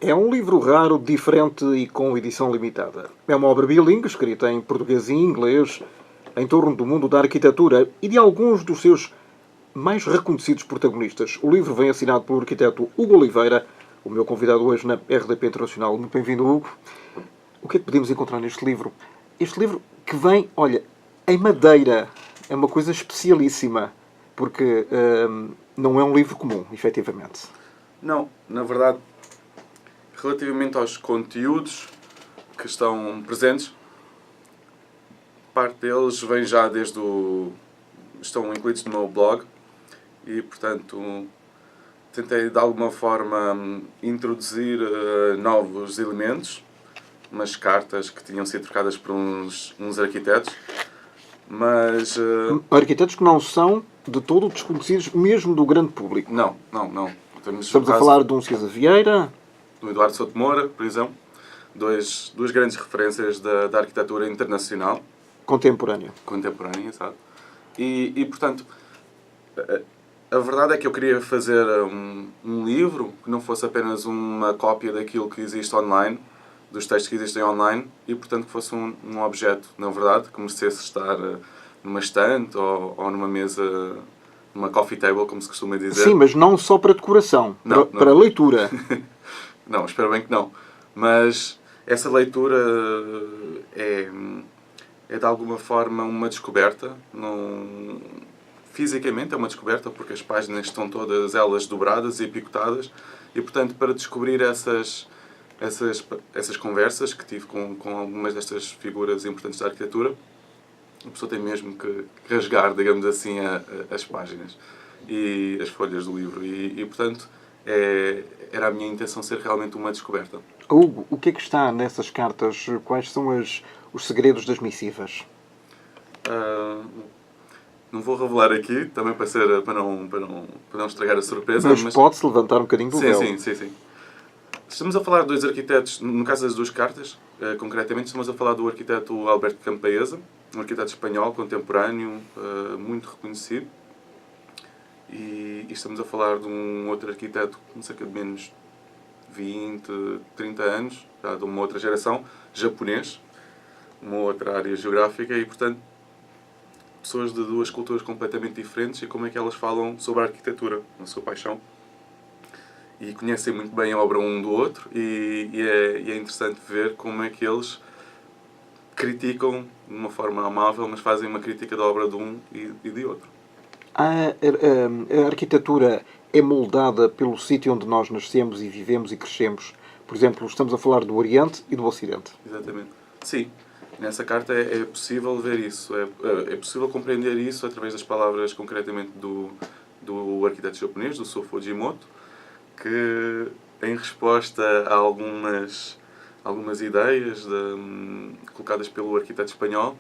É um livro raro, diferente e com edição limitada. É uma obra bilingue, escrita em português e inglês, em torno do mundo da arquitetura e de alguns dos seus mais reconhecidos protagonistas. O livro vem assinado pelo arquiteto Hugo Oliveira, o meu convidado hoje na RDP Internacional. Muito bem-vindo, Hugo. O que é que podemos encontrar neste livro? Este livro que vem, olha, em madeira. É uma coisa especialíssima, porque não é um livro comum, efetivamente. Não, na verdade, relativamente aos conteúdos que estão presentes, parte deles vem já desde o... estão incluídos no meu blog e, portanto, tentei de alguma forma introduzir novos elementos, umas cartas que tinham sido trocadas por uns arquitetos, mas... Arquitetos que não são de todo desconhecidos, mesmo do grande público. Não. Estamos a falar de um César Vieira, do Eduardo Souto Moura, por exemplo, duas grandes referências da arquitetura internacional. contemporâneo. Contemporânea, exato. E portanto, a verdade é que eu queria fazer um livro que não fosse apenas uma cópia daquilo que existe online, dos textos que existem online, e portanto que fosse um objeto, na verdade, que merecesse estar numa estante ou numa mesa, numa coffee table, como se costuma dizer. Sim, mas não só para decoração, Não. para leitura. Não, espero bem que não. Mas essa leitura é de alguma forma uma descoberta. Não... Fisicamente é uma descoberta, porque as páginas estão todas elas dobradas e picotadas. E, portanto, para descobrir essas conversas que tive com algumas destas figuras importantes da arquitetura, a pessoa tem mesmo que rasgar, digamos assim, as páginas e as folhas do livro. E portanto, era a minha intenção ser realmente uma descoberta. Hugo, o que é que está nessas cartas? Quais são os segredos das missivas? Não vou revelar aqui, também para não estragar a surpresa. Mas pode-se levantar um bocadinho do véu. Sim. Estamos a falar de dois arquitetos, no caso das duas cartas, concretamente, estamos a falar do arquiteto Alberto Campeesa, um arquiteto espanhol, contemporâneo, muito reconhecido. E estamos a falar de um outro arquiteto com cerca de menos 20, 30 anos, já de uma outra geração, japonês, uma outra área geográfica, e portanto pessoas de duas culturas completamente diferentes e como é que elas falam sobre a arquitetura, a sua paixão. E conhecem muito bem a obra um do outro e é interessante ver como é que eles criticam de uma forma amável, mas fazem uma crítica da obra de um e de outro. A arquitetura é moldada pelo sítio onde nós nascemos e vivemos e crescemos. Por exemplo, estamos a falar do Oriente e do Ocidente. Exatamente. Sim. Nessa carta é possível ver isso. É possível compreender isso através das palavras, concretamente, do arquiteto japonês, do Sou Fujimoto, que, em resposta a algumas ideias colocadas pelo arquiteto espanhol,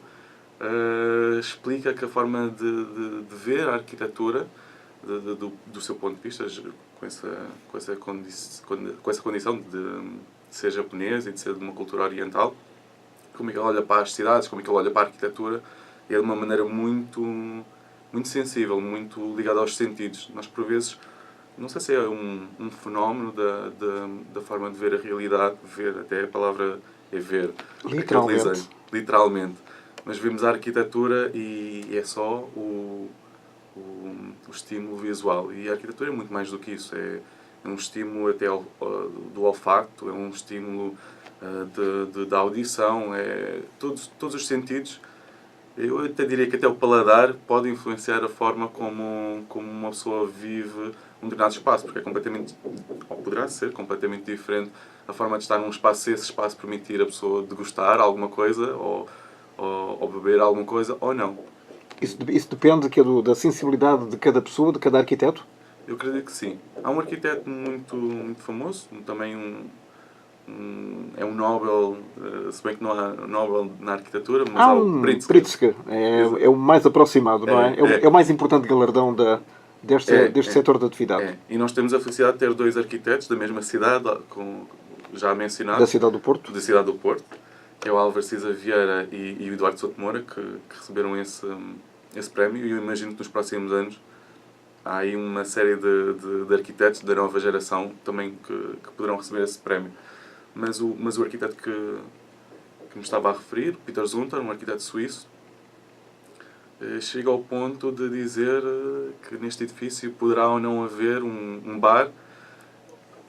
explica que a forma de ver a arquitetura, do seu ponto de vista, com essa condição de ser japonês e de ser de uma cultura oriental, como é que ele olha para as cidades, como é que ele olha para a arquitetura, é de uma maneira muito sensível, muito ligada aos sentidos. Nós, por vezes, não sei se é um fenómeno da forma de ver a realidade, ver, até a palavra é ver. Literalmente. Mas vemos a arquitetura e é só o estímulo visual. E a arquitetura é muito mais do que isso. É um estímulo até do olfato, é um estímulo da audição, todos os sentidos. Eu até diria que até o paladar pode influenciar a forma como uma pessoa vive um determinado espaço, porque é completamente, ou poderá ser completamente diferente a forma de estar num espaço, se esse espaço permitir a pessoa degustar alguma coisa ou beber alguma coisa ou não. Isso depende da sensibilidade de cada pessoa, de cada arquiteto? Eu acredito que sim. Há um arquiteto muito famoso, também é um Nobel, se bem que não há Nobel na arquitetura, mas há o Pritzker. É o mais aproximado, não é? É o mais importante galardão deste setor de atividade. E nós temos a felicidade de ter dois arquitetos da mesma cidade, já mencionados. Da cidade do Porto. Da cidade do Porto, que é o Álvaro César Vieira e o Eduardo Souto Moura, que receberam esse prémio, e eu imagino que nos próximos anos há aí uma série de arquitetos da nova geração também que poderão receber esse prémio. Mas o arquiteto que me estava a referir, Peter Zumthor, um arquiteto suíço, chega ao ponto de dizer que neste edifício poderá ou não haver um bar,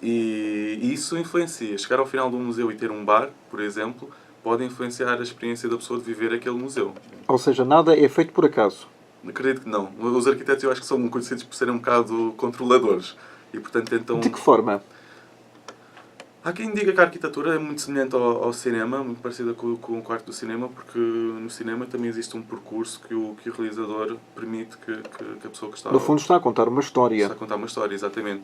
e isso influencia. Chegar ao final de um museu e ter um bar, por exemplo, pode influenciar a experiência da pessoa de viver aquele museu. Ou seja, nada é feito por acaso. Acredito que não. Os arquitetos eu acho que são conhecidos por serem um bocado controladores e, portanto, tentam... De que forma? Há quem diga que a arquitetura é muito semelhante ao cinema, muito parecida com o quarto do cinema, porque no cinema também existe um percurso que o realizador permite que a pessoa que está... No fundo está a contar uma história. Está a contar uma história, exatamente.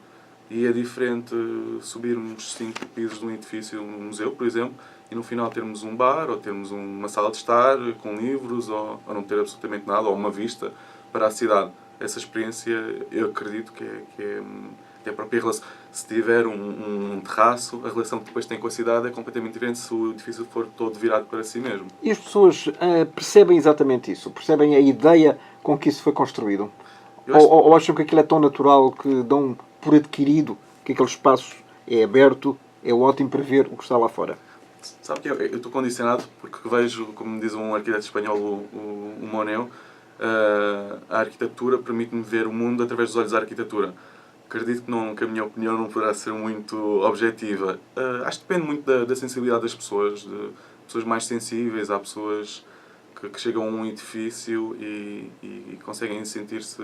E é diferente subirmos 5 pisos de um edifício, um museu, por exemplo, e no final termos um bar, ou termos uma sala de estar com livros, ou não ter absolutamente nada, ou uma vista para a cidade. Essa experiência, eu acredito que é a própria relação. Se tiver um terraço, a relação que depois tem com a cidade é completamente diferente se o edifício for todo virado para si mesmo. E as pessoas percebem exatamente isso? Percebem a ideia com que isso foi construído? Ou acham que aquilo é tão natural que dão por adquirido que aquele espaço é aberto, é ótimo para ver o que está lá fora? Sabe que eu estou condicionado porque vejo, como diz um arquiteto espanhol, o Moneo, a arquitetura permite-me ver o mundo através dos olhos da arquitetura. Acredito que a minha opinião não poderá ser muito objetiva. Acho que depende muito da sensibilidade das pessoas, de pessoas mais sensíveis. Há pessoas que chegam a um edifício e conseguem sentir-se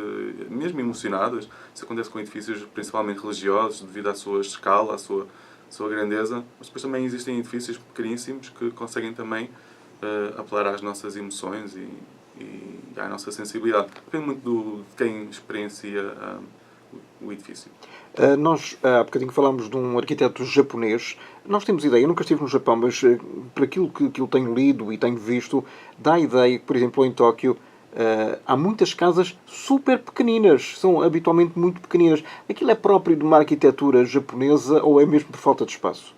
mesmo emocionadas. Isso acontece com edifícios principalmente religiosos, devido à sua escala, à sua grandeza. Mas depois também existem edifícios pequeníssimos que conseguem também apelar às nossas emoções e à nossa sensibilidade. Depende muito de quem experiencia o edifício. Nós, há bocadinho falámos de um arquiteto japonês. Nós temos ideia, eu nunca estive no Japão, mas por aquilo que eu tenho lido e tenho visto, dá a ideia que, por exemplo, em Tóquio, há muitas casas super pequeninas, são habitualmente muito pequeninas. Aquilo é próprio de uma arquitetura japonesa ou é mesmo por falta de espaço?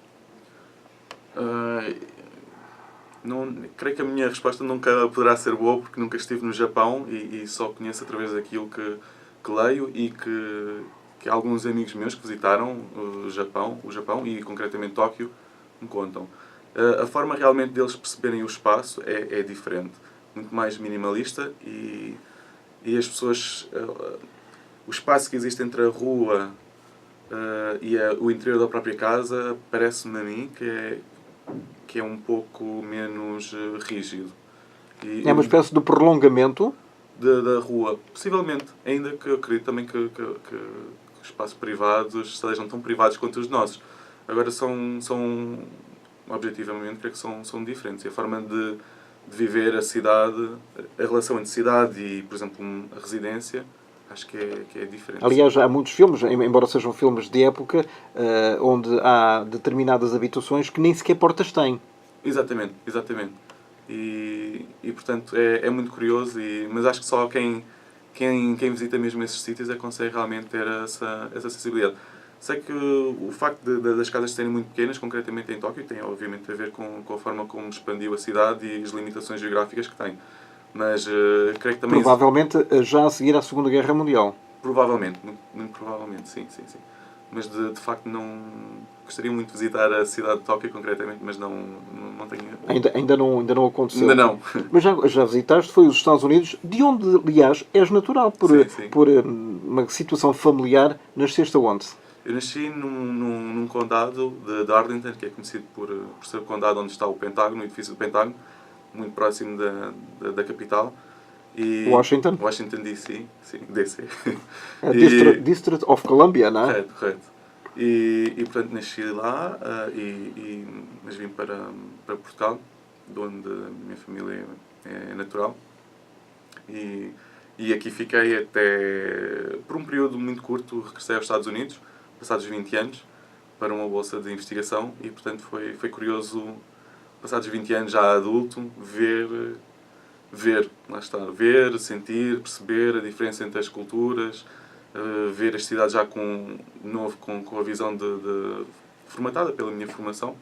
Não, creio que a minha resposta nunca poderá ser boa porque nunca estive no Japão e só conheço através daquilo que leio e que alguns amigos meus que visitaram o Japão e concretamente Tóquio me contam. A forma realmente deles perceberem o espaço é diferente, muito mais minimalista e as pessoas... O espaço que existe entre a rua e o interior da própria casa parece-me a mim que é um pouco menos rígido. É uma espécie de prolongamento da rua, possivelmente, ainda que eu acredito também que os espaços privados sejam tão privados quanto os nossos. Agora são objetivamente, creio que são diferentes. E a forma de viver a cidade, a relação entre cidade e, por exemplo, a residência, acho que é diferente. Aliás, há muitos filmes, embora sejam filmes de época, onde há determinadas habitações que nem sequer portas têm. Exatamente. E portanto, é muito curioso, mas acho que só quem visita mesmo esses sítios consegue realmente ter essa sensibilidade. Sei que o facto das casas serem muito pequenas, concretamente em Tóquio, tem obviamente a ver com a forma como expandiu a cidade e as limitações geográficas que tem. Mas creio que também... Provavelmente já a seguir à Segunda Guerra Mundial. Provavelmente, muito provavelmente, sim. Mas de facto não... Gostaria muito de visitar a cidade de Tóquio concretamente, mas não tenho... Ainda não aconteceu. Ainda não. Mas já visitaste, foi os Estados Unidos, de onde, aliás, és natural, Sim. por uma situação familiar. Nasceste onde? Eu nasci num condado de Arlington, que é conhecido por ser o condado onde está o Pentágono, o edifício do Pentágono, muito próximo da capital. Washington? Washington, D.C. Sim, D.C. District of Columbia, não é? Correto. E portanto nasci lá, mas vim para Portugal, de onde a minha família é natural. E aqui fiquei até, por um período muito curto, regressei aos Estados Unidos, passados 20 anos, para uma bolsa de investigação e portanto foi curioso, passados 20 anos já adulto, ver, lá está, ver, sentir, perceber a diferença entre as culturas, ver as cidades já com a visão formatada pela minha formação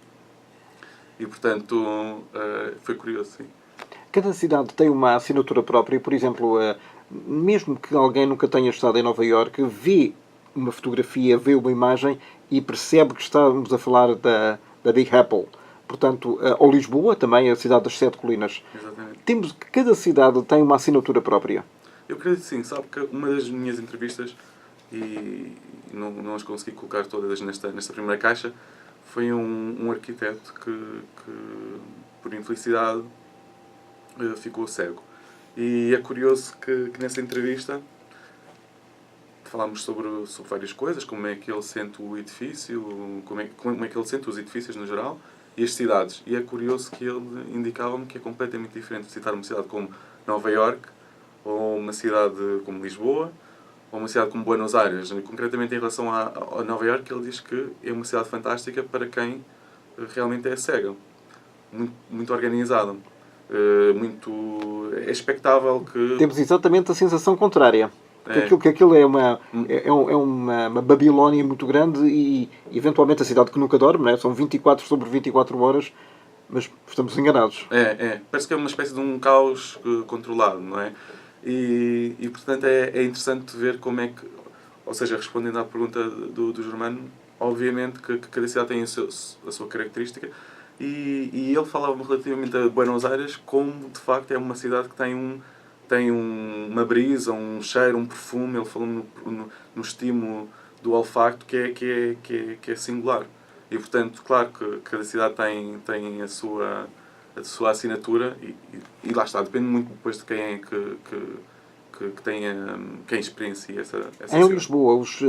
e portanto foi curioso, sim. Cada cidade tem uma assinatura própria, por exemplo, mesmo que alguém nunca tenha estado em Nova Iorque, vê uma fotografia, vê uma imagem e percebe que estamos a falar da Big Apple. Portanto, ou Lisboa, também a cidade das Sete Colinas. Exatamente. Temos que cada cidade tem uma assinatura própria. Eu creio que sim, sabe que uma das minhas entrevistas, e não as consegui colocar todas nesta primeira caixa, foi um arquiteto que, por infelicidade, ficou cego. E é curioso que nessa entrevista falámos sobre várias coisas, como é que ele sente o edifício, como é que ele sente os edifícios no geral e as cidades. E é curioso que ele indicava-me que é completamente diferente visitar uma cidade como Nova Iorque ou uma cidade como Lisboa ou uma cidade como Buenos Aires. Concretamente em relação a Nova Iorque, ele diz que é uma cidade fantástica para quem realmente é cega. Muito organizada. É expectável que... Temos exatamente a sensação contrária. Que aquilo é uma Babilónia muito grande e, eventualmente, a cidade que nunca dorme, não é? São 24 sobre 24 horas, mas estamos enganados. Parece que é uma espécie de um caos controlado, não é? E portanto, é interessante ver como é que... Ou seja, respondendo à pergunta do Germano, obviamente que cada cidade tem a sua característica e ele falava relativamente a Buenos Aires como, de facto, é uma cidade que tem uma brisa, um cheiro, um perfume. Ele falou no estímulo do olfacto que é singular. E, portanto, claro que cada cidade tem a sua assinatura e lá está, depende muito depois de quem é quem experiencia essa Em cidade. Lisboa, os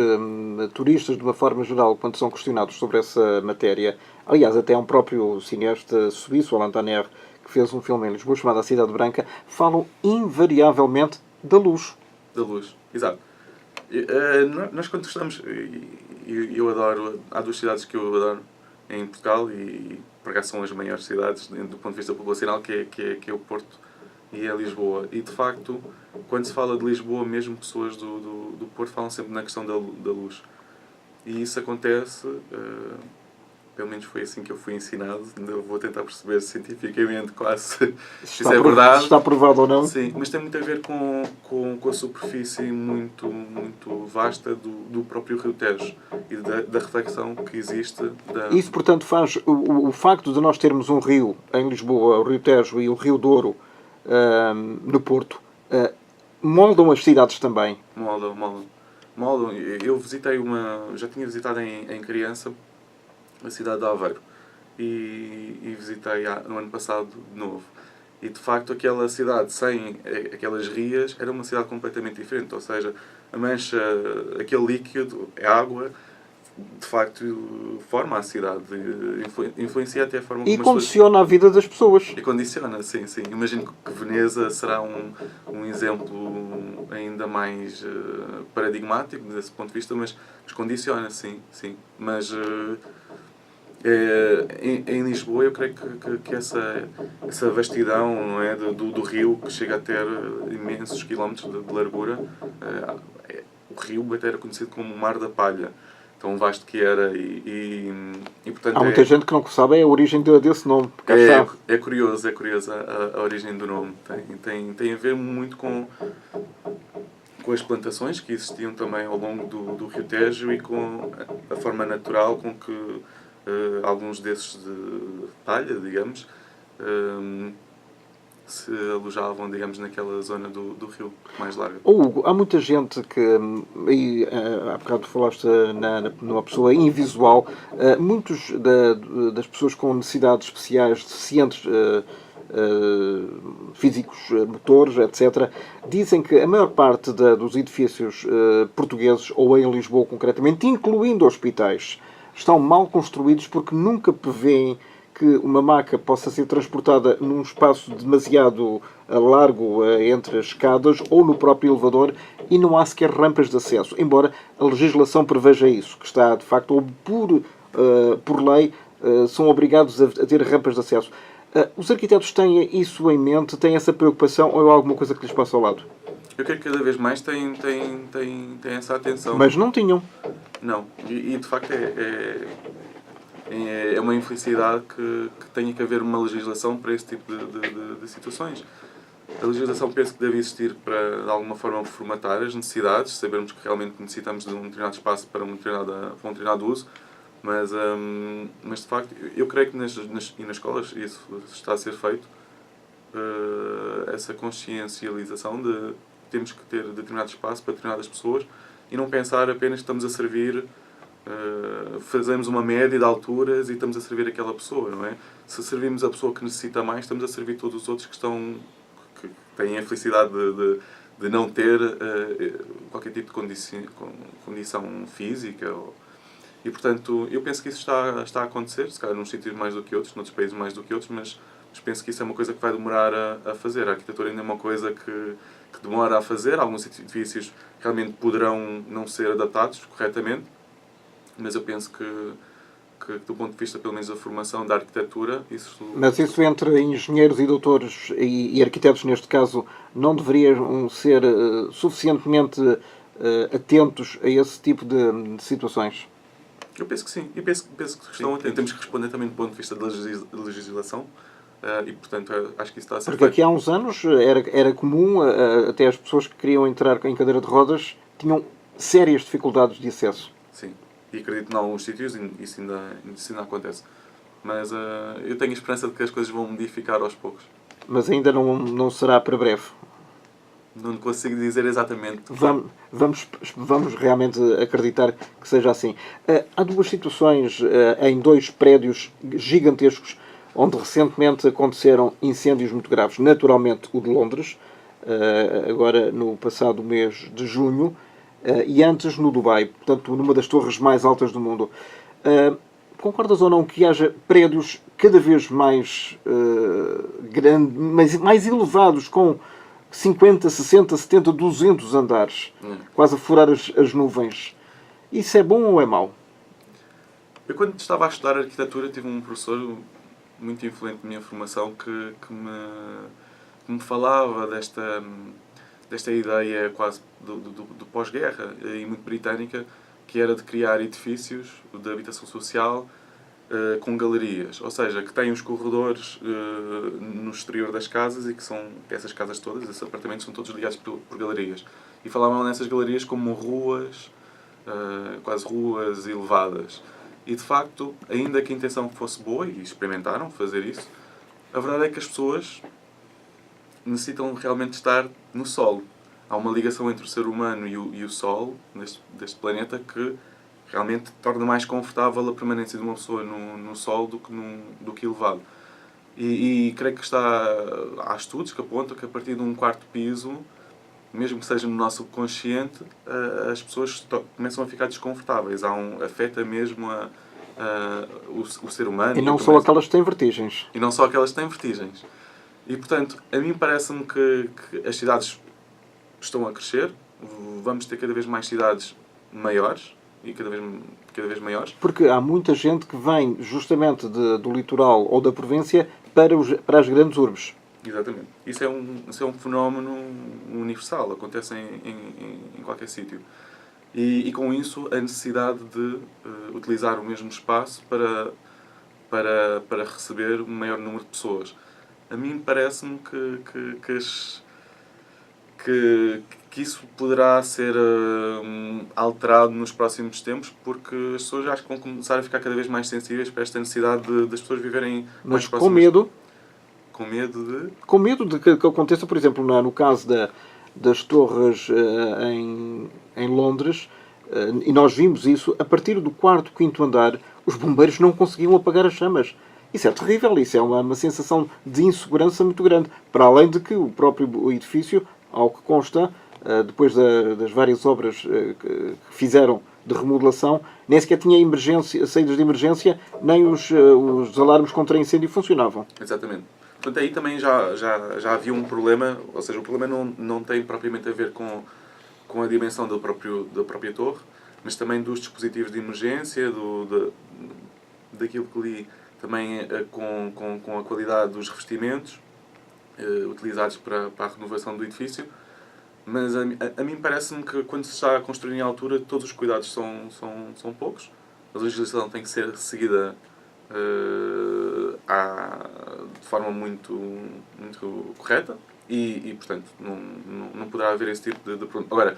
turistas, de uma forma geral, quando são questionados sobre essa matéria, aliás, até um próprio cineasta suíço, Alain Taner, que fez um filme em Lisboa chamado A Cidade Branca, falam invariavelmente da luz. Da luz, exato. Nós quando estamos, eu adoro, há duas cidades que eu adoro em Portugal e por acaso são as maiores cidades do ponto de vista populacional, que é o Porto e é Lisboa. E de facto, quando se fala de Lisboa, mesmo pessoas do Porto falam sempre na questão da luz. E isso acontece, pelo menos foi assim que eu fui ensinado. Ainda vou tentar perceber cientificamente quase se isso é verdade. Se está provado ou não. Sim, mas tem muito a ver com a superfície muito, muito vasta do próprio Rio Tejo e da reflexão que existe. Isso, portanto, faz o facto de nós termos um rio em Lisboa, o Rio Tejo e o Rio Douro no Porto, moldam as cidades também. Moldam. Eu visitei já tinha visitado em criança a cidade de Aveiro e visitei no ano passado de novo. E de facto aquela cidade sem aquelas rias era uma cidade completamente diferente. Ou seja, a mancha, aquele líquido, é água, de facto forma a cidade, influencia até a forma como e condiciona a vida das pessoas. E condiciona, sim. Imagino que Veneza será um exemplo ainda mais paradigmático desse ponto de vista, mas condiciona, sim. Mas em Lisboa eu creio que essa vastidão, não é, do rio, que chega a ter imensos quilómetros de largura, o rio até era conhecido como o Mar da Palha, tão vasto que era e portanto há muita gente que não sabe a origem desse nome. É curioso a origem do nome. Tem a ver muito com as plantações que existiam também ao longo do Rio Tejo e com a forma natural com que alguns desses de palha, digamos, se alojavam, digamos, naquela zona do rio mais larga. Hugo, há muita gente que, e há bocado falaste numa pessoa invisual, muitos das pessoas com necessidades especiais, deficientes físicos, motores, etc., dizem que a maior parte dos edifícios portugueses, ou em Lisboa concretamente, incluindo hospitais, estão mal construídos porque nunca prevêem que uma maca possa ser transportada num espaço demasiado largo entre as escadas ou no próprio elevador e não há sequer rampas de acesso, embora a legislação preveja isso, que está de facto, ou por lei, são obrigados a ter rampas de acesso. Os arquitetos têm isso em mente, têm essa preocupação ou é alguma coisa que lhes passa ao lado? Eu creio que cada vez mais tem essa atenção. Mas não tinham. Não. E de facto é uma infelicidade que tenha que haver uma legislação para esse tipo de situações. A legislação penso que deve existir para, de alguma forma, formatar as necessidades, sabermos que realmente necessitamos de um determinado espaço para um determinado uso, mas de facto, eu creio que nas escolas isso está a ser feito, essa consciencialização de temos que ter determinado espaço para determinadas pessoas e não pensar apenas que estamos a servir, fazemos uma média de alturas e estamos a servir aquela pessoa, não é? Se servimos a pessoa que necessita mais, estamos a servir todos os outros que têm a felicidade de não ter qualquer tipo de condição física. E, portanto, eu penso que isso está a acontecer, se calhar num sítios mais do que outros, noutros países mais do que outros, mas penso que isso é uma coisa que vai demorar a fazer. A arquitetura ainda é uma coisa que demora a fazer. Alguns edifícios realmente poderão não ser adaptados corretamente, mas eu penso que do ponto de vista, pelo menos, da formação da arquitetura, isso... Mas isso entre engenheiros e doutores e arquitetos, neste caso, não deveriam ser suficientemente atentos a esse tipo de situações? Eu penso que sim. E penso que estão atentos. Temos que responder também do ponto de vista da legislação. E, portanto, acho que isso está a ser Porque feito. aqui há uns anos era comum, até as pessoas que queriam entrar em cadeira de rodas tinham sérias dificuldades de acesso. Sim. E acredito que em alguns sítios isso ainda acontece. Mas eu tenho a esperança de que as coisas vão modificar aos poucos. Mas ainda não será para breve. Não consigo dizer exatamente. Vamos realmente acreditar que seja assim. Há duas situações em dois prédios gigantescos onde recentemente aconteceram incêndios muito graves. Naturalmente o de Londres, agora no passado mês de junho, e antes no Dubai, portanto numa das torres mais altas do mundo. Concordas ou não que haja prédios cada vez mais grandes, mais elevados, com 50, 60, 70, 200 andares, quase a furar as nuvens? Isso é bom ou é mau? Eu, quando estava a estudar arquitetura, tive um professor muito influente na minha formação que me falava desta ideia quase do pós-guerra e muito britânica, que era de criar edifícios de habitação social com galerias, ou seja, que têm os corredores no exterior das casas e que essas casas todas, esses apartamentos, são todos ligados por galerias. E falavam nessas galerias como ruas, quase ruas elevadas. E de facto, ainda que a intenção fosse boa, e experimentaram fazer isso, a verdade é que as pessoas necessitam realmente estar no solo. Há uma ligação entre o ser humano e o Sol, deste planeta, que realmente torna mais confortável a permanência de uma pessoa no Sol do que elevado. E creio que há estudos que apontam que a partir de um quarto piso, mesmo que seja no nosso subconsciente, as pessoas começam a ficar desconfortáveis. Afeta mesmo o ser humano. E não só aquelas que têm vertigens. E não só aquelas que têm vertigens. E, portanto, a mim parece-me que as cidades estão a crescer. Vamos ter cada vez mais cidades maiores e cada vez maiores. Porque há muita gente que vem justamente do litoral ou da província para as grandes urbes. Exatamente. Isso é um fenómeno universal, acontece em qualquer sítio. E com isso a necessidade de utilizar o mesmo espaço para receber um maior número de pessoas. A mim parece-me que isso poderá ser alterado nos próximos tempos, porque as pessoas acho que vão começar a ficar cada vez mais sensíveis para esta necessidade das pessoas viverem mais próximas. Com medo. Com medo de? Com medo de que aconteça, por exemplo, no caso das torres em Londres, e nós vimos isso, a partir do quarto, quinto andar, os bombeiros não conseguiam apagar as chamas. Isso é terrível, isso é uma sensação de insegurança muito grande. Para além de que o próprio edifício, ao que consta, depois das várias obras que fizeram de remodelação, nem sequer tinha saídas de emergência, nem os alarmes contra incêndio funcionavam. Exatamente. Portanto, aí também já havia um problema, ou seja, o problema não tem propriamente a ver com a dimensão da própria torre, mas também dos dispositivos de emergência, daquilo que li também com a qualidade dos revestimentos utilizados para a renovação do edifício. Mas a mim parece-me que quando se está a construir em altura, todos os cuidados são poucos. A legislação tem que ser seguida de forma muito correta, portanto, não poderá haver esse tipo de pergunta. Agora,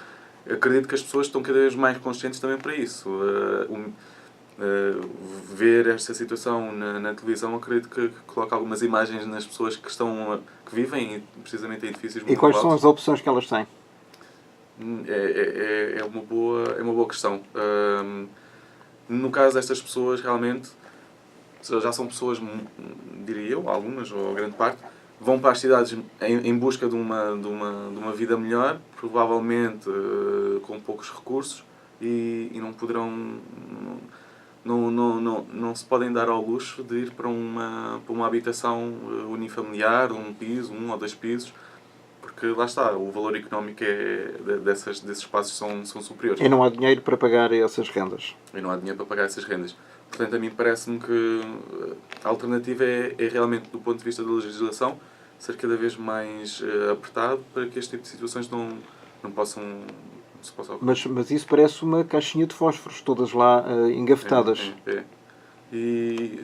acredito que as pessoas estão cada vez mais conscientes também para isso. Ver esta situação na televisão, acredito que coloca algumas imagens nas pessoas que vivem precisamente em edifícios E muito quais são altos. as opções que elas têm? É uma boa questão. No caso destas pessoas, realmente, já são pessoas, diria eu, algumas, ou grande parte, vão para as cidades em busca de uma vida melhor, provavelmente com poucos recursos, e não poderão... Não se podem dar ao luxo de ir para uma habitação unifamiliar, um piso, 1 ou 2 pisos, porque lá está, o valor económico desses espaços são superiores. E não há dinheiro para pagar essas rendas. E não há dinheiro para pagar essas rendas. Portanto, a mim parece-me que a alternativa é realmente, do ponto de vista da legislação, ser cada vez mais apertado para que este tipo de situações não se possam ocorrer. Mas isso parece uma caixinha de fósforos, todas lá engafetadas. É. E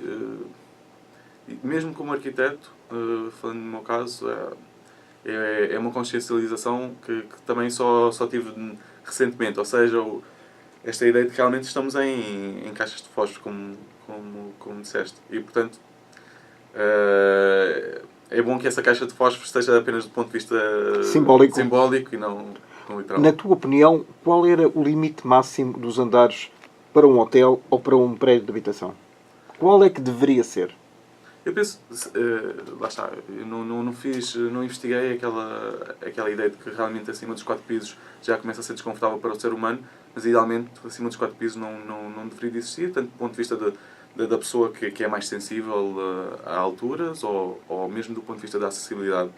mesmo como arquiteto, falando no meu caso, é uma consciencialização que também só tive recentemente. Ou seja, esta ideia de que realmente estamos em caixas de fósforo, como disseste. E, portanto, é bom que essa caixa de fósforo esteja apenas do ponto de vista simbólico e não literal. Na tua opinião, qual era o limite máximo dos andares para um hotel ou para um prédio de habitação? Qual é que deveria ser? Eu penso, lá está, eu não investiguei aquela ideia de que realmente acima dos 4 pisos já começa a ser desconfortável para o ser humano, mas idealmente acima dos 4 pisos não deveria existir, tanto do ponto de vista da pessoa que é mais sensível a alturas, ou mesmo do ponto de vista da acessibilidade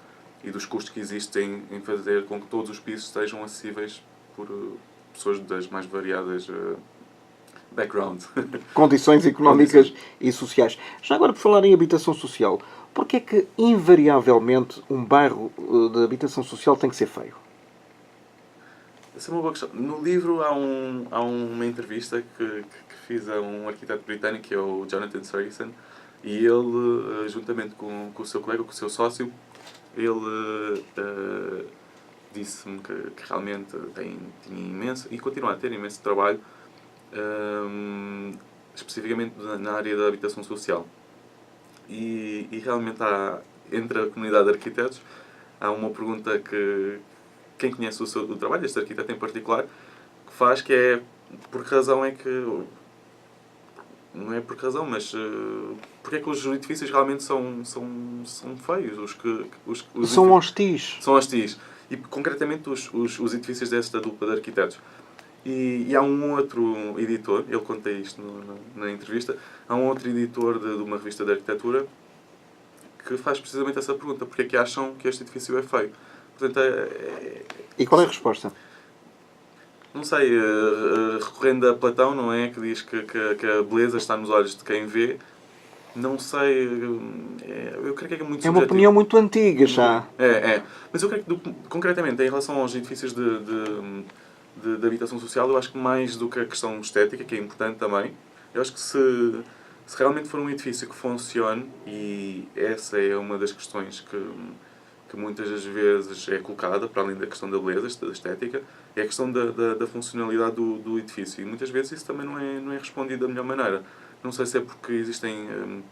e dos custos que existem em fazer com que todos os pisos sejam acessíveis por pessoas das mais variadas background. Condições económicas e sociais. Já agora, por falar em habitação social, porquê é que, invariavelmente, um bairro de habitação social tem que ser feio? Essa é uma boa questão. No livro há uma entrevista que fiz a um arquiteto britânico, que é o Jonathan Sirison, e ele, juntamente com o seu colega, com o seu sócio, ele disse-me que realmente tinha imenso, e continua a ter imenso trabalho, especificamente na área da habitação social. E realmente entre a comunidade de arquitetos, há uma pergunta que quem conhece o trabalho, este arquiteto em particular, que faz, que é por que razão é que... Não é por que razão, mas porque é que os edifícios realmente são feios? São hostis. São hostis. E concretamente os edifícios desta dupla de arquitetos. E há um outro editor, ele conta isto na entrevista, há um outro editor de uma revista de arquitetura que faz precisamente essa pergunta: porque é que acham que este edifício é feio? Portanto, E qual é a resposta? Não sei, recorrendo a Platão, não é? Que diz que a beleza está nos olhos de quem vê. Não sei, eu creio que é muito subjetivo. É uma opinião muito antiga já. Mas eu creio que, concretamente, em relação aos edifícios de habitação social, eu acho que mais do que a questão estética, que é importante também, eu acho que se realmente for um edifício que funcione, e essa é uma das questões que muitas das vezes é colocada, para além da questão da beleza, da estética, é a questão da funcionalidade do edifício. E muitas vezes isso também não é respondido da melhor maneira. Não sei se é porque existem,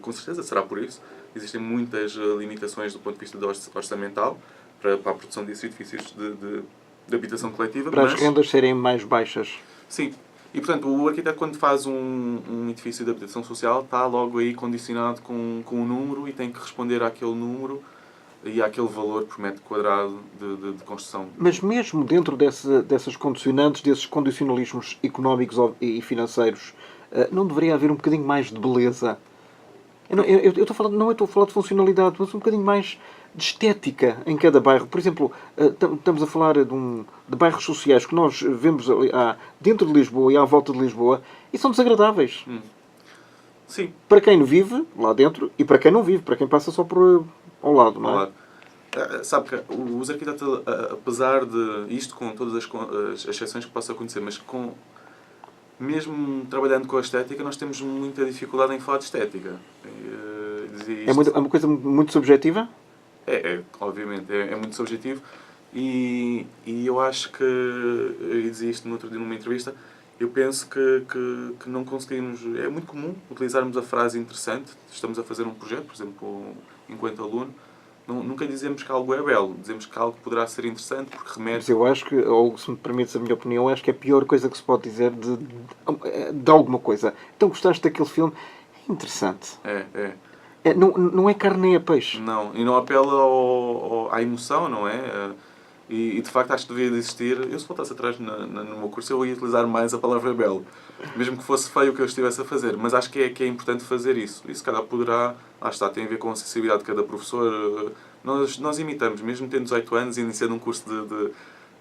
com certeza será por isso, existem muitas limitações do ponto de vista orçamental para a produção desses edifícios de habitação coletiva. Para as rendas serem mais baixas. Sim. E, portanto, o arquiteto, quando faz um edifício de habitação social, está logo aí condicionado com um número e tem que responder àquele número e àquele valor por metro quadrado de construção. Mas mesmo dentro dessas condicionantes, desses condicionalismos económicos e financeiros, não deveria haver um bocadinho mais de beleza? Eu estou a falar, não estou a falar de funcionalidade, mas um bocadinho mais de estética em cada bairro. Por exemplo, estamos a falar de bairros sociais que nós vemos dentro de Lisboa e à volta de Lisboa e são desagradáveis. Sim. Para quem vive lá dentro e para quem não vive, para quem passa só por ao lado, não é? Sabe que os arquitetos, apesar de isto, com todas as exceções que possa acontecer, mas mesmo trabalhando com a estética, nós temos muita dificuldade em falar de estética. É uma coisa muito subjetiva? Obviamente, é muito subjetivo e eu acho que, eu dizia isto no outro dia numa entrevista, eu penso que não conseguimos, é muito comum utilizarmos a frase interessante, estamos a fazer um projeto, por exemplo, enquanto aluno, nunca dizemos que algo é belo, dizemos que algo poderá ser interessante porque Mas remete... eu acho que, ou se me permites a minha opinião, acho que é a pior coisa que se pode dizer de alguma coisa. Então gostaste daquele filme? É interessante. É. Não é carne nem é peixe. Não, e não apela à emoção, não é? E de facto acho que devia de existir. Eu, se voltasse atrás no meu curso, eu ia utilizar mais a palavra belo, mesmo que fosse feio o que eu estivesse a fazer. Mas acho que é importante fazer isso. E se calhar poderá, lá está, tem a ver com a sensibilidade de cada professor. Nós imitamos, mesmo tendo 18 anos e iniciando um curso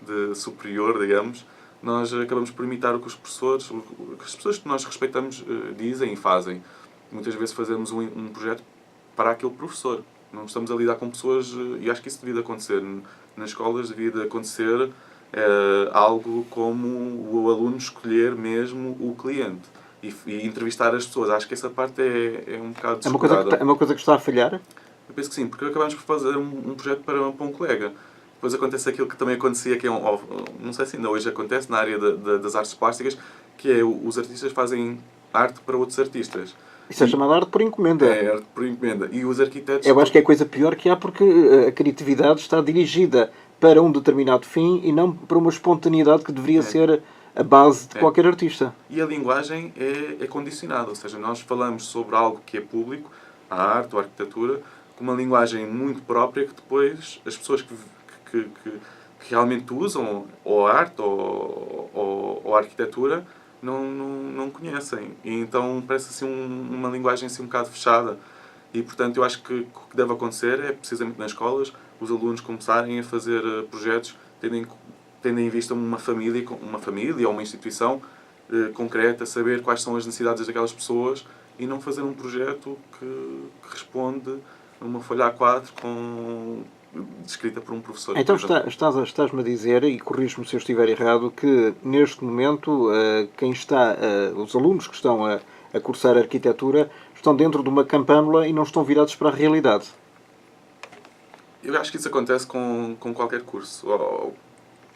de superior, digamos, nós acabamos por imitar o que os professores, o que as pessoas que nós respeitamos dizem e fazem. Muitas vezes fazemos um projeto para aquele professor. Não estamos a lidar com pessoas, e acho que isso devia de acontecer. Nas escolas devia de acontecer algo como o aluno escolher mesmo o cliente e entrevistar as pessoas. Acho que essa parte é um bocado descuidada. É uma coisa que está a falhar? Eu penso que sim, porque acabamos por fazer um projeto para um colega. Depois acontece aquilo que também acontecia, que não sei se ainda hoje acontece, na área das artes plásticas, que é os artistas fazem arte para outros artistas. Isso é chamado arte por encomenda. É arte por encomenda. E os arquitetos... Eu acho que é a coisa pior que há porque a criatividade está dirigida para um determinado fim e não para uma espontaneidade que deveria ser a base de qualquer artista. E a linguagem é condicionada, ou seja, nós falamos sobre algo que é público, a arte ou a arquitetura, com uma linguagem muito própria que depois as pessoas que realmente usam ou a arte ou a arquitetura não conhecem. E então parece assim uma linguagem assim um bocado fechada. E portanto eu acho que o que deve acontecer é precisamente nas escolas os alunos começarem a fazer projetos tendo em vista uma família ou uma instituição concreta, saber quais são as necessidades daquelas pessoas e não fazer um projeto que responde a uma folha A4 descrita por um professor. Então estás-me a dizer, e corrijo-me se eu estiver errado, que neste momento os alunos que estão a cursar arquitetura estão dentro de uma campânula e não estão virados para a realidade. Eu acho que isso acontece com qualquer curso.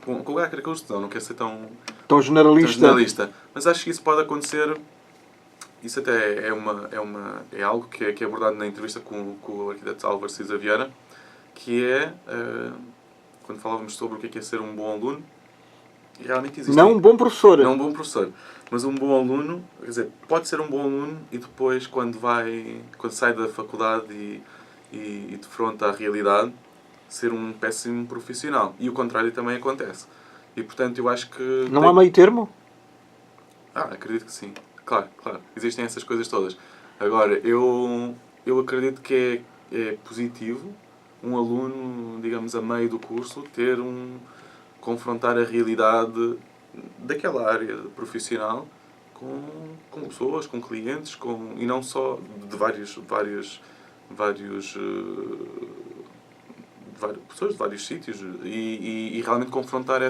Com qualquer curso, não quero ser Tão generalista. Mas acho que isso pode acontecer. Isso até é algo que é abordado na entrevista com o arquiteto Álvaro Cisa Vieira, que é, quando falávamos sobre o que é ser um bom aluno, realmente existe... Não um bom professor. Não um bom professor. Mas um bom aluno, quer dizer, pode ser um bom aluno e depois, quando sai da faculdade e defronta a realidade, ser um péssimo profissional. E o contrário também acontece. E, portanto, eu acho que... Não há meio termo? Acredito que sim. Claro. Existem essas coisas todas. Agora, eu acredito que é positivo um aluno, digamos, a meio do curso, confrontar a realidade daquela área profissional com pessoas, com clientes, e não só de várias pessoas de vários sítios e realmente confrontar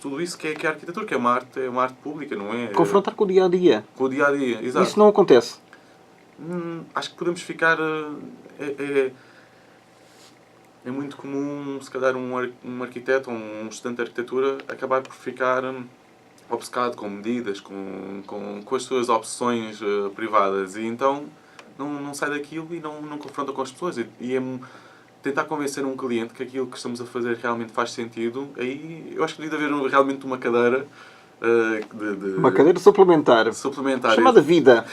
tudo isso que é a arquitetura, que é uma arte pública, não é? Confrontar com o dia-a-dia. Com o dia-a-dia, exato. Isso não acontece. Acho que podemos ficar... É muito comum, se calhar, um arquiteto ou um estudante de arquitetura acabar por ficar obcecado com medidas, com as suas opções privadas e então não sai daquilo e não confronta com as pessoas. E tentar convencer um cliente que aquilo que estamos a fazer realmente faz sentido, aí eu acho que devia haver realmente uma cadeira uma cadeira suplementar. Chamada vida.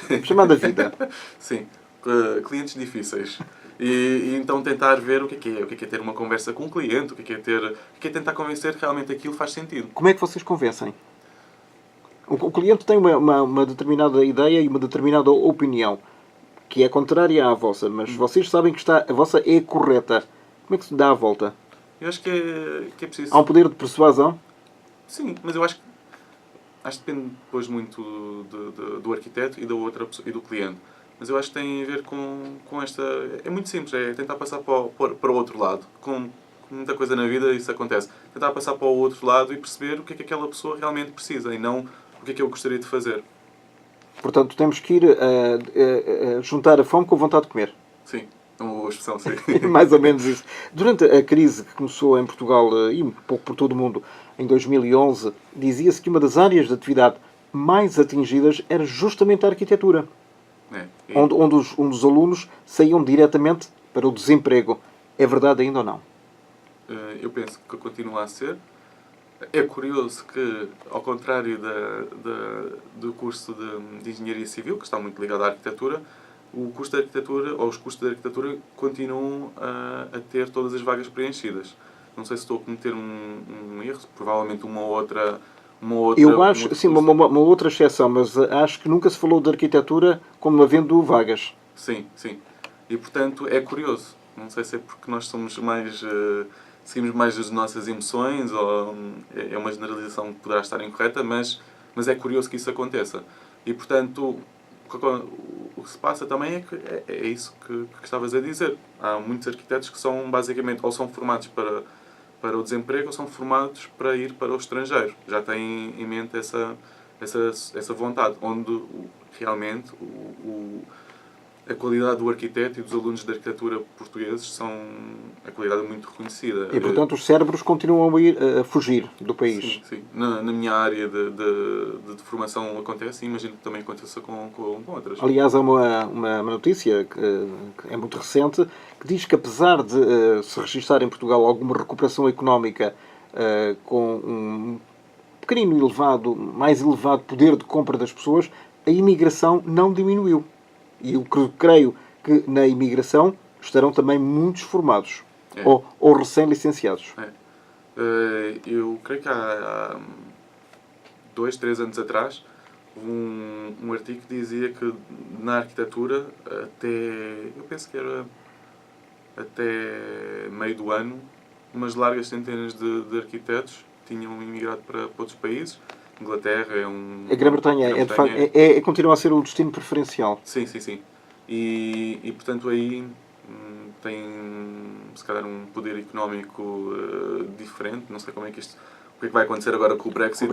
Sim. Clientes difíceis. E então tentar ver o que é ter uma conversa com um cliente, o que é tentar convencer que realmente aquilo faz sentido. Como é que vocês convencem? O cliente tem uma determinada ideia e uma determinada opinião que é contrária à vossa, mas vocês sabem que a vossa é correta. Como é que se dá a volta? Eu acho que é preciso... Há um poder de persuasão? Sim, mas eu acho que depende depois muito do arquiteto e do cliente. Mas eu acho que tem a ver com esta... É muito simples, é tentar passar para o outro lado. Com muita coisa na vida isso acontece. Tentar passar para o outro lado e perceber o que é que aquela pessoa realmente precisa e não o que é que eu gostaria de fazer. Portanto, temos que ir juntar a fome com a vontade de comer. Sim, Uma boa expressão, sim. Mais ou menos isso. Durante a crise que começou em Portugal e um pouco por todo o mundo em 2011, dizia-se que uma das áreas de atividade mais atingidas era justamente a arquitetura, É, e, onde os alunos saíam diretamente para o desemprego. É verdade ainda ou não? eu penso que continua a ser. É curioso que, ao contrário do curso de Engenharia Civil, que está muito ligado à arquitetura, o curso de arquitetura, ou os cursos de arquitetura, continuam a ter todas as vagas preenchidas. Não sei se estou a cometer um erro, provavelmente Eu um acho, outro sim, curso. uma outra exceção, mas acho que nunca se falou de arquitetura como havendo vagas. Sim, sim. E, portanto, é curioso. Não sei se é porque nós somos mais... seguimos mais as nossas emoções, ou é uma generalização que poderá estar incorreta, mas é curioso que isso aconteça. E, portanto, o que se passa também é isso que estavas a dizer. Há muitos arquitetos que são, basicamente, ou são formados para o desemprego ou são formados para ir para o estrangeiro. Já têm em mente essa vontade, onde realmente a qualidade do arquiteto e dos alunos de arquitetura portugueses são a qualidade é muito reconhecida. E, portanto, os cérebros continuam a fugir do país. Sim, sim. Na minha área de formação acontece e imagino que também aconteça com outras. Aliás, há uma notícia que é muito recente que diz que, apesar de se registrar em Portugal alguma recuperação económica com um pequenino elevado, mais elevado poder de compra das pessoas, a imigração não diminuiu. E eu creio que na imigração estarão também muitos formados É, ou recém-licenciados. é. Eu creio que há 2, 3 anos atrás um artigo que dizia que na arquitetura eu penso que era até meio do ano, umas largas centenas de arquitetos tinham imigrado para outros países. Inglaterra é um... A Grã-Bretanha continua a ser o destino preferencial. Sim, sim, sim. E portanto aí tem se calhar um poder económico diferente. Não sei como é que o que é que vai acontecer agora com o Brexit,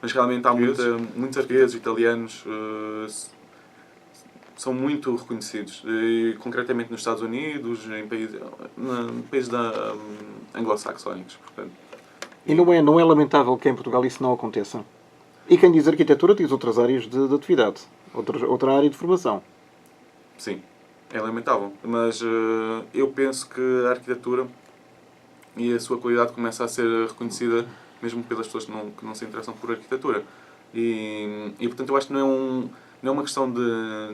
mas realmente há muitos arquitetos italianos são muito reconhecidos, concretamente nos Estados Unidos, em países anglo-saxónicos, portanto. E não é lamentável que em Portugal isso não aconteça. E quem diz arquitetura diz outras áreas de atividade, outra área de formação. Sim, é lamentável, mas eu penso que a arquitetura e a sua qualidade começa a ser reconhecida mesmo pelas pessoas que não se interessam por arquitetura. E portanto eu acho que não é uma questão de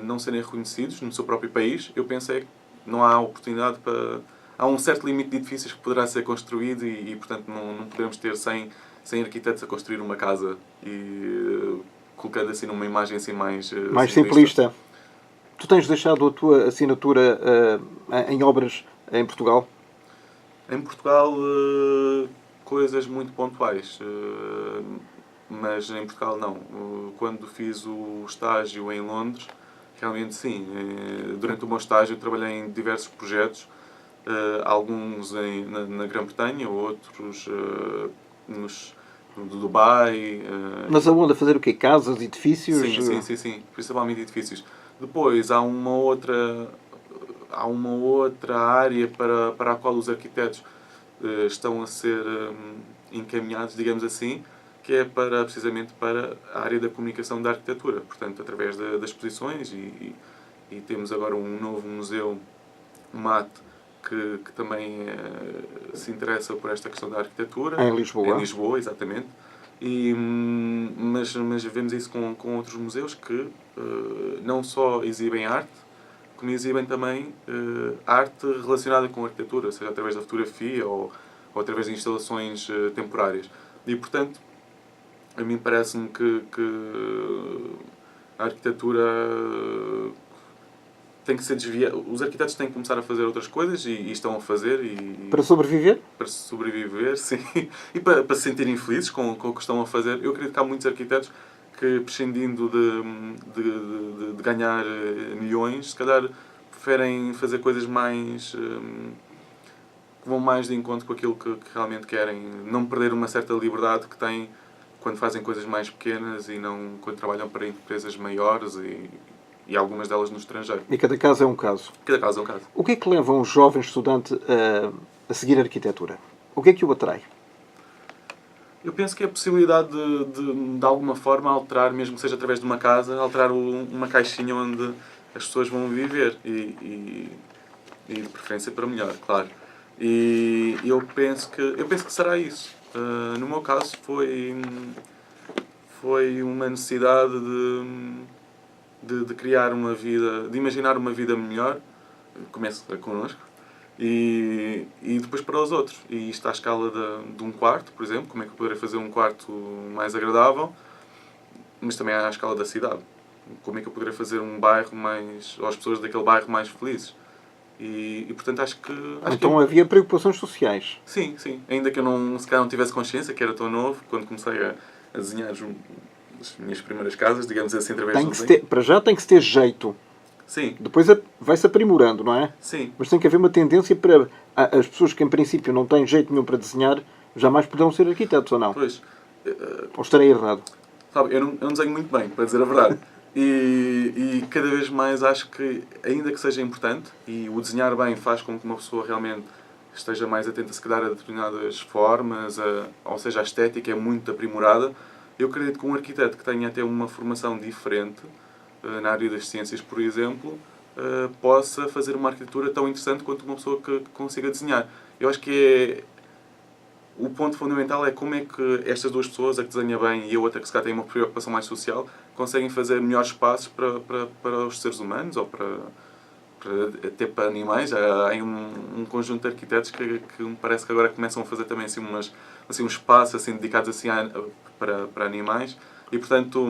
não serem reconhecidos no seu próprio país. Eu penso é que não há oportunidade para... Há um certo limite de edifícios que poderá ser construído portanto, não podemos ter 100 arquitetos a construir uma casa e colocando assim numa imagem assim mais simplista. Tu tens deixado a tua assinatura em obras em Portugal? Em Portugal, coisas muito pontuais. Mas em Portugal não. Quando fiz o estágio em Londres, realmente sim. Durante o meu estágio trabalhei em diversos projetos, alguns na Grã-Bretanha, outros no Dubai. Mas aonde? A fazer o quê? Casas, edifícios? Sim. Principalmente edifícios. Depois há uma outra área para a qual os arquitetos estão a ser encaminhados, digamos assim, que é precisamente para a área da comunicação da arquitetura. Portanto, através das exposições e temos agora um novo museu, o MAT, que também se interessa por esta questão da arquitetura. Em Lisboa. Em Lisboa, exatamente. Mas vemos isso com outros museus que não só exibem arte, como exibem também arte relacionada com a arquitetura, seja através da fotografia ou através de instalações temporárias. E, portanto, a mim parece-me que a arquitetura tem que ser desviada. Os arquitetos têm que começar a fazer outras coisas e estão a fazer. Para sobreviver? Para sobreviver, sim. E para se sentirem felizes com o que estão a fazer. Eu acredito que há muitos arquitetos que, prescindindo de ganhar milhões, se calhar preferem fazer coisas mais... que vão mais de encontro com aquilo que realmente querem. Não perder uma certa liberdade que têm quando fazem coisas mais pequenas e não quando trabalham para empresas maiores e algumas delas no estrangeiro. E cada caso é um caso. Cada caso é um caso. O que é que leva um jovem estudante a seguir arquitetura? O que é que o atrai? Eu penso que a possibilidade de alguma forma alterar, mesmo que seja através de uma casa, alterar uma caixinha onde as pessoas vão viver e de preferência para melhor, claro. E eu penso que será isso. No meu caso foi uma necessidade de criar uma vida, de imaginar uma vida melhor. Começa connosco. E depois para os outros. E isto à escala de um quarto, por exemplo, como é que eu poderia fazer um quarto mais agradável, mas também à escala da cidade. Como é que eu poderia fazer um bairro mais, ou as pessoas daquele bairro mais felizes. E portanto acho que... Então havia preocupações sociais. Sim, sim. Ainda que eu se calhar não tivesse consciência, que era tão novo, quando comecei a desenhar as minhas primeiras casas, digamos assim, através do desenho. Para já tem que se ter jeito. Sim. Depois vai-se aprimorando, não é? Sim. Mas tem que haver uma tendência para as pessoas que em princípio não têm jeito nenhum para desenhar jamais poderão ser arquitetos, ou não? Pois. Ou estarei errado? Sabe, eu não desenho muito bem, para dizer a verdade. E cada vez mais acho que, ainda que seja importante, e o desenhar bem faz com que uma pessoa realmente esteja mais atenta, se calhar, a determinadas formas, ou seja, a estética é muito aprimorada, eu acredito que um arquiteto que tenha até uma formação diferente, na área das ciências, por exemplo, possa fazer uma arquitetura tão interessante quanto uma pessoa que consiga desenhar. Eu acho que o ponto fundamental é como é que estas duas pessoas, a que desenha bem e a outra que se calhar tem uma preocupação mais social, conseguem fazer melhores espaços para os seres humanos ou até para animais. Há um conjunto de arquitetos que me parece que agora começam a fazer também assim, um espaço assim, dedicados assim, para animais. E, portanto,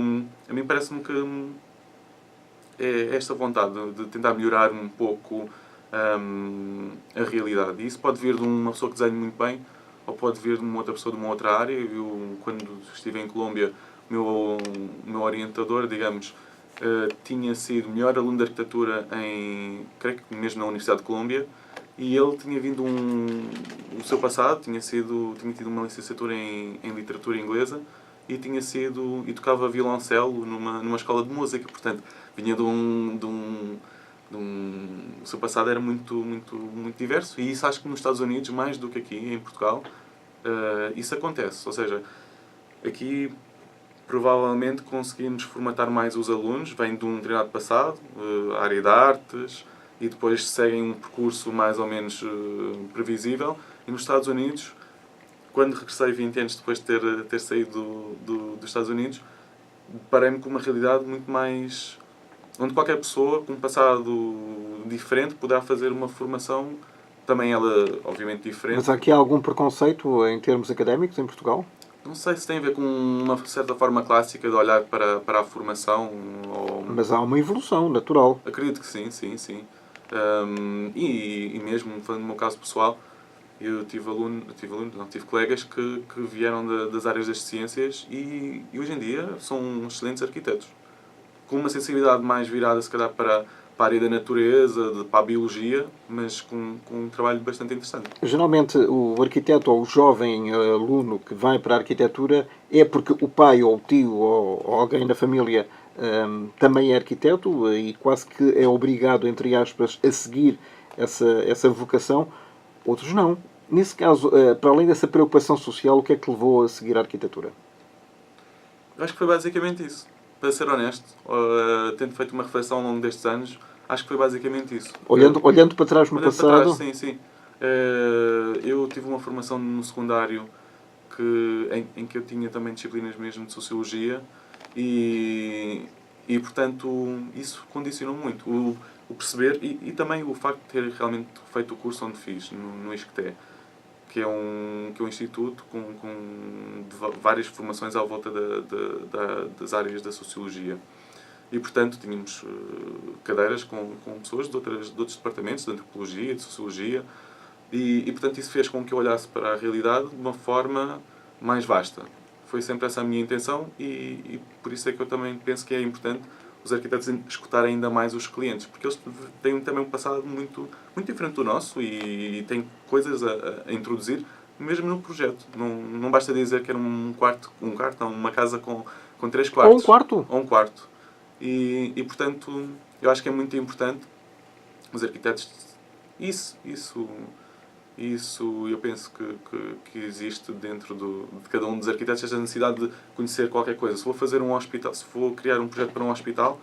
a mim parece-me que é esta vontade de tentar melhorar um pouco a realidade. E isso pode vir de uma pessoa que desenha muito bem, ou pode vir de uma outra pessoa de uma outra área. Eu, quando estive em Colômbia, o meu orientador, digamos, tinha sido melhor aluno de arquitetura creio que mesmo na Universidade de Colômbia, e ele tinha vindo o seu passado, tinha tido uma licenciatura em literatura inglesa, e tocava violoncelo numa escola de música. Portanto, vinha o seu passado era muito, muito, muito diverso, e isso acho que nos Estados Unidos, mais do que aqui em Portugal, isso acontece. Ou seja, aqui provavelmente conseguimos formatar mais os alunos, vêm de um determinado passado, área de artes, e depois seguem um percurso mais ou menos previsível. E nos Estados Unidos, quando regressei 20 anos depois de ter saído dos Estados Unidos, deparei-me com uma realidade muito mais... onde qualquer pessoa com um passado diferente poderá fazer uma formação, também ela, obviamente, diferente. Mas há aqui algum preconceito em termos académicos em Portugal? Não sei se tem a ver com uma certa forma clássica de olhar para a formação. Mas há uma evolução natural. Acredito que sim, sim, sim. E mesmo, falando no meu caso pessoal, eu tive colegas que vieram das áreas das ciências e hoje em dia são excelentes arquitetos. Com uma sensibilidade mais virada, se calhar, para a área da natureza, para a biologia, mas com um trabalho bastante interessante. Geralmente, o arquiteto ou o jovem aluno que vai para a arquitetura é porque o pai ou o tio ou alguém da família também é arquiteto e quase que é obrigado, entre aspas, a seguir essa vocação. Outros não. Nesse caso, para além dessa preocupação social, o que é que levou a seguir a arquitetura? Eu acho que foi basicamente isso. Para ser honesto, tendo feito uma reflexão ao longo destes anos, acho que foi basicamente isso. Olhando para trás no passado... Para trás, sim, sim. Eu tive uma formação no secundário em que eu tinha também disciplinas mesmo de Sociologia e portanto, isso condicionou muito. O perceber e também o facto de ter realmente feito o curso onde fiz, no ISCTE, que é um instituto com várias formações à volta das áreas da Sociologia. E, portanto, tínhamos cadeiras com pessoas de outros departamentos, de Antropologia, de Sociologia, e, portanto, isso fez com que eu olhasse para a realidade de uma forma mais vasta. Foi sempre essa a minha intenção e por isso é que eu também penso que é importante os arquitetos escutarem ainda mais os clientes, porque eles têm também um passado muito, muito diferente do nosso e têm coisas a introduzir, mesmo no projeto. Não basta dizer que era uma casa com 3 quartos. Ou um quarto. Ou um quarto. portanto, eu acho que é muito importante os arquitetos... Isso eu penso que existe dentro de cada um dos arquitetos, esta necessidade de conhecer qualquer coisa. Se vou fazer um hospital, se vou criar um projeto para um hospital,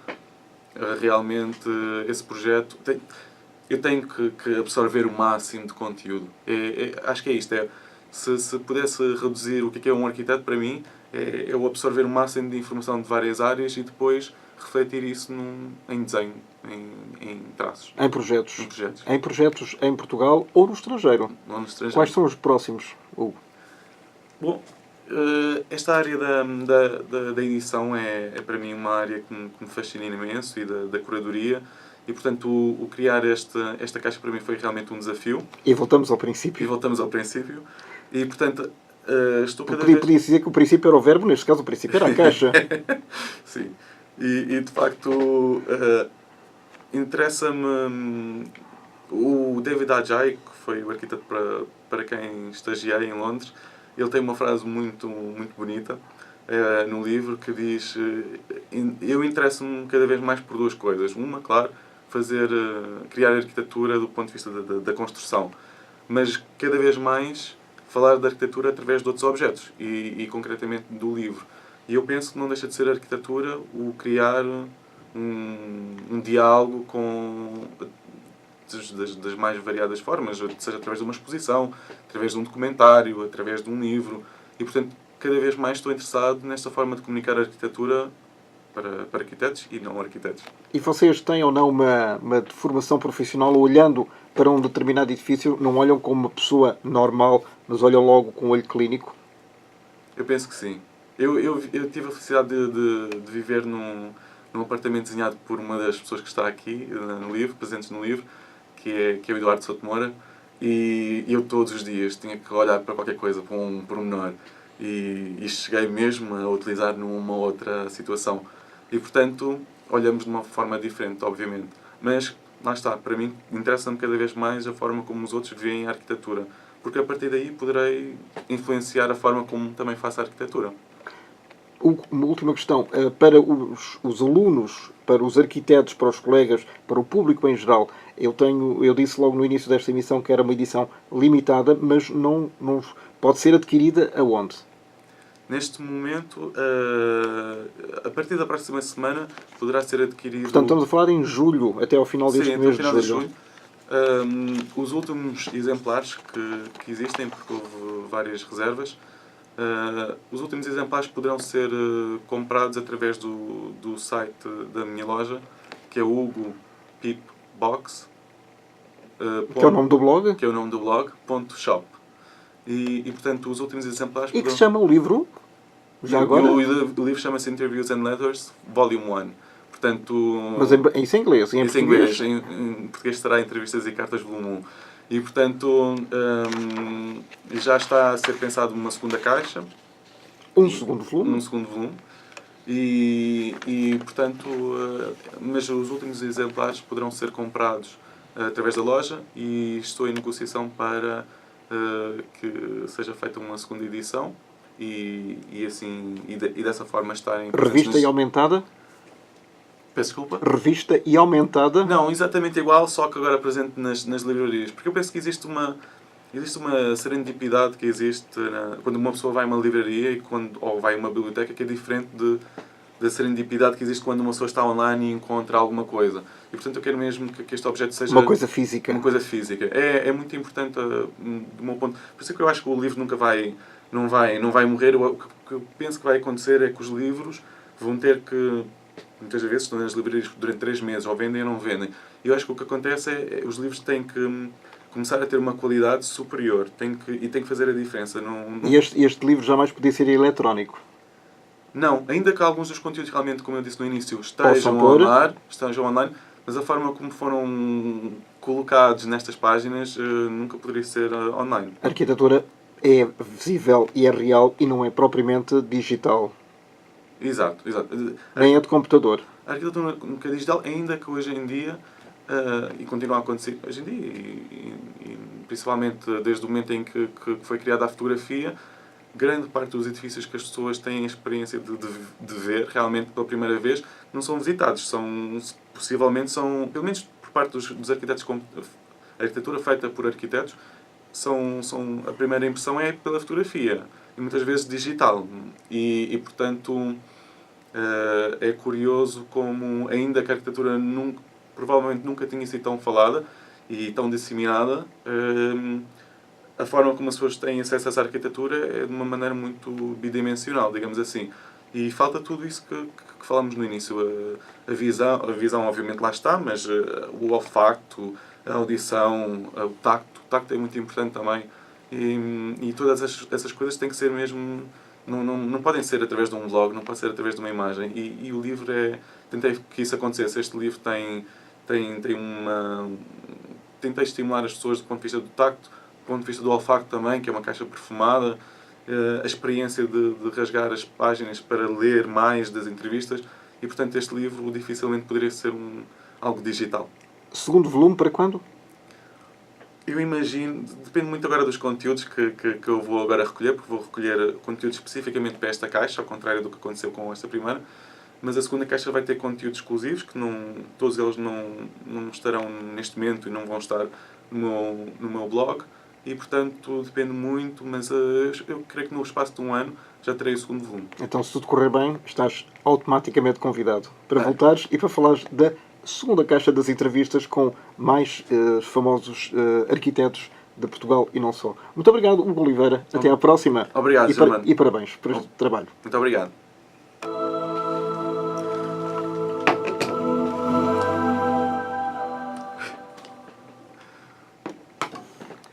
realmente esse projeto... eu tenho que absorver o máximo de conteúdo. Acho que é isto. Se pudesse reduzir o que é um arquiteto, para mim, é eu absorver o máximo de informação de várias áreas e depois refletir isso em desenho, em traços. Em projetos. Em projetos. Em projetos em Portugal ou no estrangeiro. Ou no estrangeiro. Quais são os próximos, Hugo? Bom, esta área da edição é para mim uma área que me fascina imenso, e da curadoria. E, portanto, o criar esta caixa para mim foi realmente um desafio. E voltamos ao princípio. E, portanto, estou cada Podia vez... dizer que o princípio era o verbo, neste caso o princípio era a caixa. Sim. E, de facto, interessa-me... O David Adjaye, que foi o arquiteto para quem estagiei em Londres, ele tem uma frase muito, muito bonita no livro que diz: eu interesso-me cada vez mais por duas coisas. Uma, claro, criar arquitetura do ponto de vista da construção, mas cada vez mais falar da arquitetura através de outros objetos e concretamente do livro. E eu penso que não deixa de ser arquitetura o criar um diálogo com das mais variadas formas, seja através de uma exposição, através de um documentário, através de um livro. E, portanto, cada vez mais estou interessado nesta forma de comunicar a arquitetura para arquitetos e não arquitetos. E vocês têm ou não uma formação profissional, olhando para um determinado edifício, não olham como uma pessoa normal, mas olham logo com um olho clínico? Eu penso que sim. Eu tive a felicidade de viver num apartamento desenhado por uma das pessoas que está aqui no livro, presentes no livro, que é o Eduardo Souto Moura, e eu todos os dias tinha que olhar para qualquer coisa, para um pormenor, e cheguei mesmo a utilizar numa outra situação. E, portanto, olhamos de uma forma diferente, obviamente. Mas, lá está, para mim, interessa-me cada vez mais a forma como os outros veem a arquitetura, porque a partir daí poderei influenciar a forma como também faço a arquitetura. Uma última questão. Para os alunos, para os arquitetos, para os colegas, para o público em geral, eu disse logo no início desta emissão que era uma edição limitada, mas não pode ser adquirida aonde? Neste momento, a partir da próxima semana, poderá ser adquirido... Portanto, estamos a falar em julho, até ao final deste mês de julho. Os últimos exemplares que existem, porque houve várias reservas, os últimos exemplares poderão ser comprados através do site da minha loja, que é Hugo Pip Box. Que é o nome do blog? Que é o nome do blog, .shop. E, portanto, os últimos exemplares... E que se chama o livro? Já agora? O livro chama-se Interviews and Letters, Volume 1. Portanto... Mas isso em inglês? Em português? Em português será Entrevistas e Cartas, Volume 1. E, portanto, já está a ser pensado uma segunda caixa. Um segundo volume? Um segundo volume. E portanto, mas os últimos exemplares poderão ser comprados através da loja, e estou em negociação para que seja feita uma segunda edição e dessa forma estarem... Revista e aumentada? Peço desculpa? Revista e aumentada? Não, exatamente igual, só que agora presente nas livrarias. Porque eu penso que existe uma serendipidade que existe quando uma pessoa vai a uma livraria ou vai a uma biblioteca, que é diferente da serendipidade que existe quando uma pessoa está online e encontra alguma coisa. E, portanto, eu quero mesmo que este objeto seja... Uma coisa física. Uma coisa física. É muito importante do meu ponto... Por isso é que eu acho que o livro não vai morrer. O que eu penso que vai acontecer é que os livros vão ter que... Muitas vezes estão nas livrarias durante 3 meses, ou vendem ou não vendem. E eu acho que o que acontece é os livros têm que começar a ter uma qualidade superior. Tem que fazer a diferença. E este livro jamais podia ser eletrónico? Não, ainda que alguns dos conteúdos realmente, como eu disse no início, estejam online, mas a forma como foram colocados nestas páginas nunca poderia ser online. A arquitetura é visível e é real e não é propriamente digital. Exato. Nem é de computador. A arquitetura nunca é digital, ainda que hoje em dia, e continua a acontecer hoje em dia, e principalmente desde o momento em que foi criada a fotografia, grande parte dos edifícios que as pessoas têm a experiência de ver realmente pela primeira vez não são visitados. Possivelmente são, pelo menos por parte dos arquitetos, a arquitetura feita por arquitetos, a primeira impressão é pela fotografia e muitas vezes digital. Portanto, é curioso como, ainda que a arquitetura provavelmente nunca tinha sido tão falada e tão disseminada, a forma como as pessoas têm acesso a essa arquitetura é de uma maneira muito bidimensional, digamos assim. E falta tudo isso que falámos no início. A visão obviamente lá está, mas o olfacto, a audição, o tacto. O tacto é muito importante também. E todas essas coisas têm que ser mesmo... Não podem ser através de um blog, não pode ser através de uma imagem. E o livro tentei que isso acontecesse. Este livro tentei estimular as pessoas do ponto de vista do tacto, do ponto de vista do olfacto também, que é uma caixa perfumada, a experiência de rasgar as páginas para ler mais das entrevistas. E, portanto, este livro dificilmente poderia ser algo digital. Segundo volume para quando? Eu imagino, depende muito agora dos conteúdos que eu vou agora recolher, porque vou recolher conteúdos especificamente para esta caixa, ao contrário do que aconteceu com esta primeira. Mas a segunda caixa vai ter conteúdos exclusivos, que todos eles não estarão neste momento e não vão estar no meu blog. E, portanto, depende muito, mas eu creio que no espaço de um ano já terei o segundo volume. Então, se tudo correr bem, estás automaticamente convidado para voltares e para falares da segunda caixa das entrevistas com mais famosos arquitetos de Portugal e não só. Muito obrigado, Hugo Oliveira. Até à próxima. Obrigado, Germano. E parabéns por este trabalho. Muito obrigado.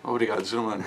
Obrigado, Germano.